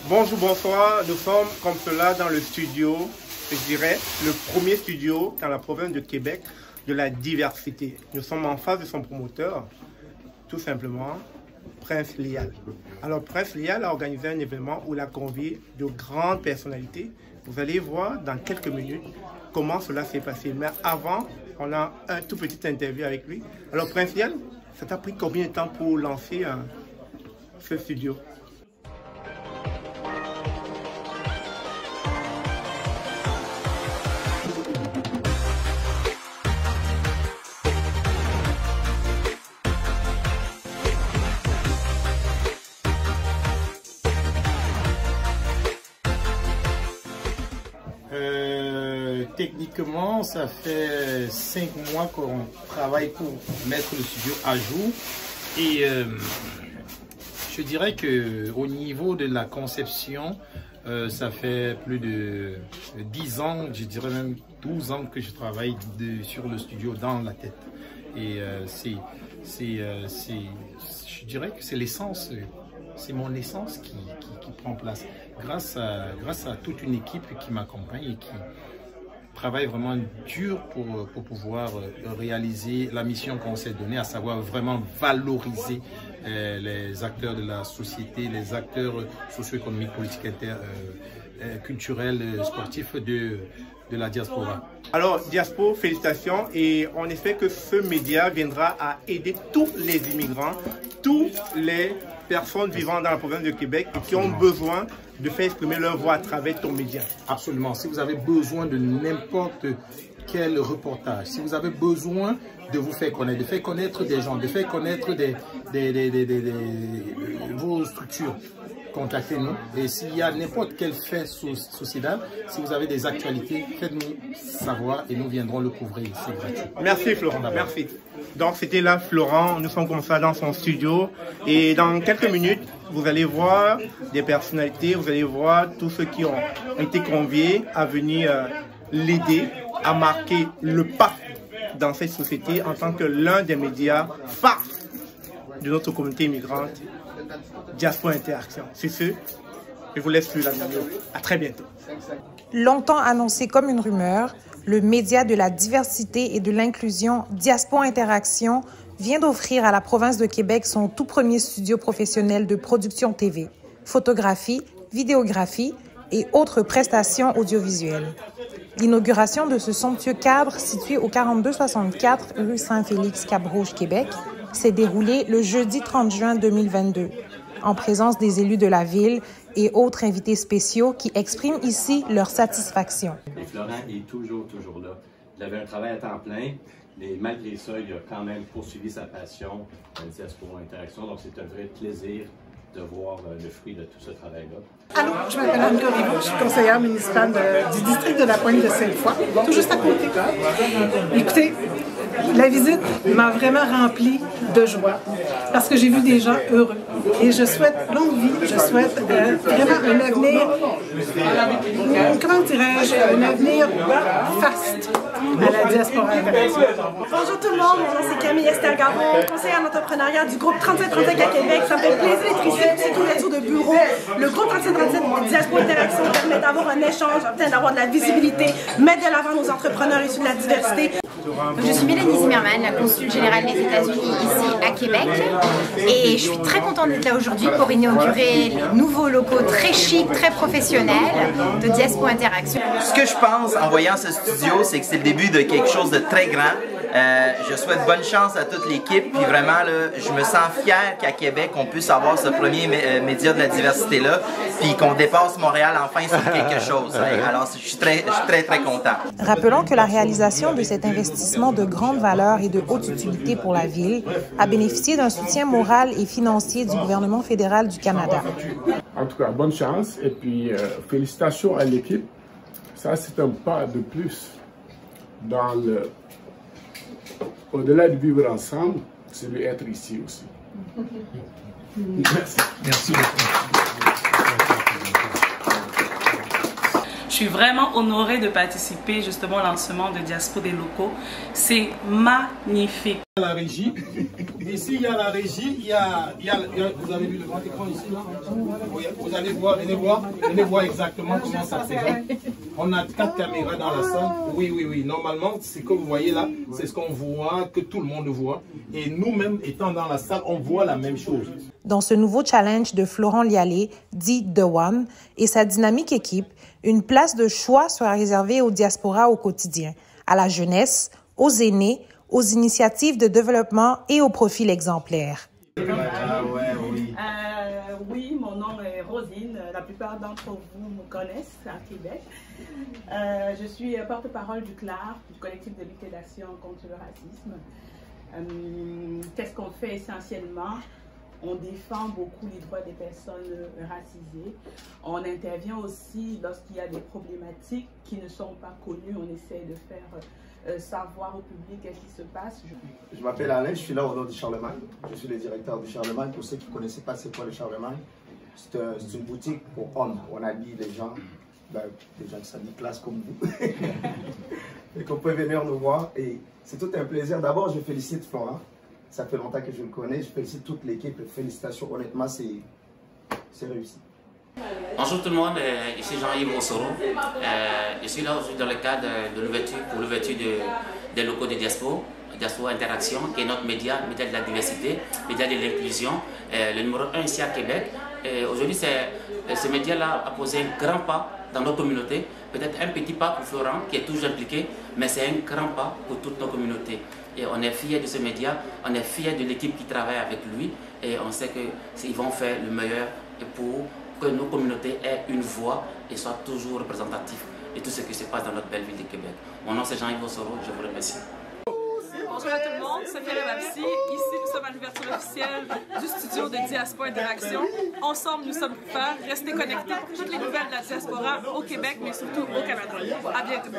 Bonjour, bonsoir. Nous sommes comme cela dans le studio, je dirais, le premier studio dans la province de Québec de la diversité. Nous sommes en face de son promoteur, tout simplement, Prince Lial. Alors, Prince Lial a organisé un événement où il a convié de grandes personnalités. Vous allez voir dans quelques minutes comment cela s'est passé. Mais avant, on a un tout petit interview avec lui. Alors, Prince Lial, ça t'a pris combien de temps pour lancer ce studio? Techniquement, ça fait 5 mois qu'on travaille pour mettre le studio à jour et je dirais que au niveau de la conception, ça fait plus de 10 ans, je dirais même 12 ans que je travaille sur le studio dans la tête. Et je dirais que c'est l'essence, c'est mon essence qui prend place. Grâce à toute une équipe qui m'accompagne et qui travaille vraiment dur pour pouvoir réaliser la mission qu'on s'est donnée, à savoir vraiment valoriser les acteurs de la société, les acteurs socio-économiques, politiques, culturels, sportifs de la diaspora. Alors, Diaspora, félicitations et on espère que ce média viendra à aider tous les immigrants, toutes les personnes vivant dans la province de Québec et qui ont besoin de faire exprimer leur voix à travers ton média. Absolument. Si vous avez besoin de n'importe quel reportage, si vous avez besoin de vous faire connaître, de faire connaître des gens, de faire connaître vos structures, contactez-nous. Et s'il y a n'importe quel fait sociétal, si vous avez des actualités, faites-nous savoir et nous viendrons le couvrir ici gratuit. Merci Florent, merci. Donc c'était là Florent, nous sommes comme ça dans son studio et dans quelques minutes, vous allez voir des personnalités, vous allez voir tous ceux qui ont été conviés à venir l'aider à marquer le pas dans cette société en tant que l'un des médias phares de notre communauté immigrante, Diaspora Interaction. C'est ce, je vous laisse plus la vidéo. À très bientôt. Longtemps annoncé comme une rumeur, le média de la diversité et de l'inclusion Diaspora Interaction vient d'offrir à la province de Québec son tout premier studio professionnel de production TV, photographie, vidéographie et autres prestations audiovisuelles. L'inauguration de ce somptueux cadre situé au 4264 rue Saint-Félix-Cap-Rouge, Québec, s'est déroulée le jeudi 30 juin 2022, en présence des élus de la ville et autres invités spéciaux qui expriment ici leur satisfaction. Et Florent est toujours là. Il avait un travail à temps plein, mais malgré ça, il a quand même poursuivi sa passion de Diaspora Interaction. Donc c'est un vrai plaisir de voir le fruit de tout ce travail-là. Allô, je m'appelle Anne Corriveau, je suis conseillère municipale du district de la Pointe de Sainte-Foy, tout juste à côté. Écoutez, la visite m'a vraiment remplie de joie parce que j'ai vu des gens heureux. Et je souhaite longue vie, je souhaite vraiment un avenir, comment dirais-je, un avenir faste à la Diaspora Interaction. Bonjour tout le monde, mon nom c'est Camille Esther Garon, conseillère en entrepreneuriat du groupe 3735 à Québec. Ça me fait plaisir d'être ici, c'est une ouverture de bureau. Le groupe 3737 Diaspora Interaction permet d'avoir un échange, d'avoir de la visibilité, mettre de l'avant nos entrepreneurs issus de la diversité. Je suis Mélanie Zimmerman, la consul générale des États-Unis ici à Québec et je suis très contente d'être là aujourd'hui pour inaugurer les nouveaux locaux très chics, très professionnels de Diaspora Interaction. Ce que je pense en voyant ce studio, c'est que c'est le début de quelque chose de très grand. Je souhaite bonne chance à toute l'équipe, puis vraiment, là, je me sens fier qu'à Québec, on puisse avoir ce premier média de la diversité-là, puis qu'on dépasse Montréal enfin sur quelque chose. Alors, je suis très content. Rappelons que la réalisation de cet investissement de grande valeur et de haute utilité pour la Ville a bénéficié d'un soutien moral et financier du gouvernement fédéral du Canada. En tout cas, bonne chance et puis félicitations à l'équipe. Ça, c'est un pas de plus dans le... Au-delà de vivre ensemble, c'est d'être ici aussi. Merci. Merci beaucoup. Je suis vraiment honorée de participer justement au lancement de Diaspo des locaux. C'est magnifique. La régie. Ici, il y a la régie. Vous avez vu le grand écran ici, là? Vous allez voir, venez voir exactement comment ça se présente. On a 4 caméras dans la salle. Oui. Normalement, c'est que vous voyez là, c'est ce qu'on voit, que tout le monde voit. Et nous-mêmes, étant dans la salle, on voit la même chose. Dans ce nouveau challenge de Florent Lialé, dit The One, et sa dynamique équipe, une place de choix sera réservée aux diasporas au quotidien, à la jeunesse, aux aînés, aux initiatives de développement et aux profils exemplaires. Oui, mon nom est Rosine. La plupart d'entre vous me connaissent à Québec. Je suis porte-parole du CLAR, du collectif de lutte et d'action contre le racisme. Qu'est-ce qu'on fait essentiellement? On défend beaucoup les droits des personnes racisées. On intervient aussi lorsqu'il y a des problématiques qui ne sont pas connues. On essaie de faire savoir au public ce qui se passe. Je m'appelle Alain, je suis là au nom du Charlemagne. Je suis le directeur du Charlemagne. Pour ceux qui ne connaissaient pas c'est quoi le Charlemagne, c'est une boutique pour hommes. On habille les gens qui s'habillent classe comme vous. Et qu'on peut venir nous voir. Et c'est tout un plaisir. D'abord, je félicite Florent. Ça fait longtemps que je le connais. Je félicite toute l'équipe. Félicitations. Honnêtement, c'est réussi. Bonjour tout le monde, ici Jean-Yves Mossoro. Je suis là aujourd'hui dans le cadre de l'ouverture des locaux de Diaspo Interaction, qui est notre média de la diversité, média de l'inclusion, le numéro 1 ici à Québec. Aujourd'hui, ce média-là a posé un grand pas dans nos communautés, peut-être un petit pas pour Florent, qui est toujours impliqué, mais c'est un grand pas pour toutes nos communautés. Et on est fiers de ce média, on est fiers de l'équipe qui travaille avec lui, et on sait qu'ils vont faire le meilleur pour que nos communautés aient une voix et soient toujours représentatifs de tout ce qui se passe dans notre belle ville de Québec. Mon nom c'est Jean-Yves Mossoro, je vous remercie. Bonjour à tout le monde, Sophie Remapsi. Ici, nous sommes à l'ouverture officielle du studio de Diaspo Interaction. Ensemble, nous sommes forts. Restez connectés pour toutes les nouvelles de la diaspora au Québec, mais surtout au Canada. À bientôt.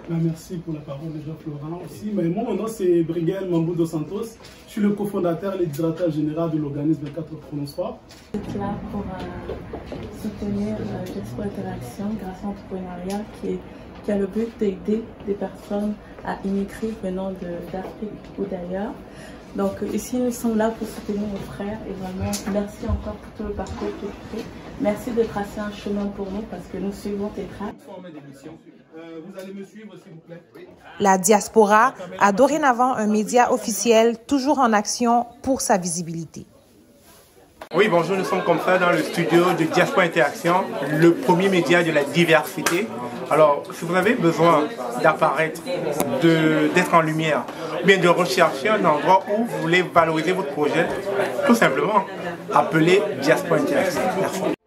Merci pour la parole déjà, Florent. Aussi. Mais mon nom, c'est Briguel Mambou dos Santos. Je suis le cofondateur et le directeur général de l'organisme 24 Chronosphore. Je suis là pour soutenir Diaspo Interaction grâce à l'entrepreneuriat qui a le but d'aider des personnes à immigrer venant d'Afrique ou d'ailleurs. Donc ici, nous sommes là pour soutenir nos frères et vraiment merci encore pour tout le parcours que tu fais. Merci de tracer un chemin pour nous parce que nous suivons tes traces. Vous allez me suivre, s'il vous plaît. La diaspora a dorénavant un média officiel toujours en action pour sa visibilité. Oui, bonjour, nous sommes comme ça dans le studio de Diaspo Interaction, le premier média de la diversité. Alors, si vous avez besoin d'apparaître, d'être en lumière, ou bien de rechercher un endroit où vous voulez valoriser votre projet, tout simplement, appelez Diaspo Interaction. Merci.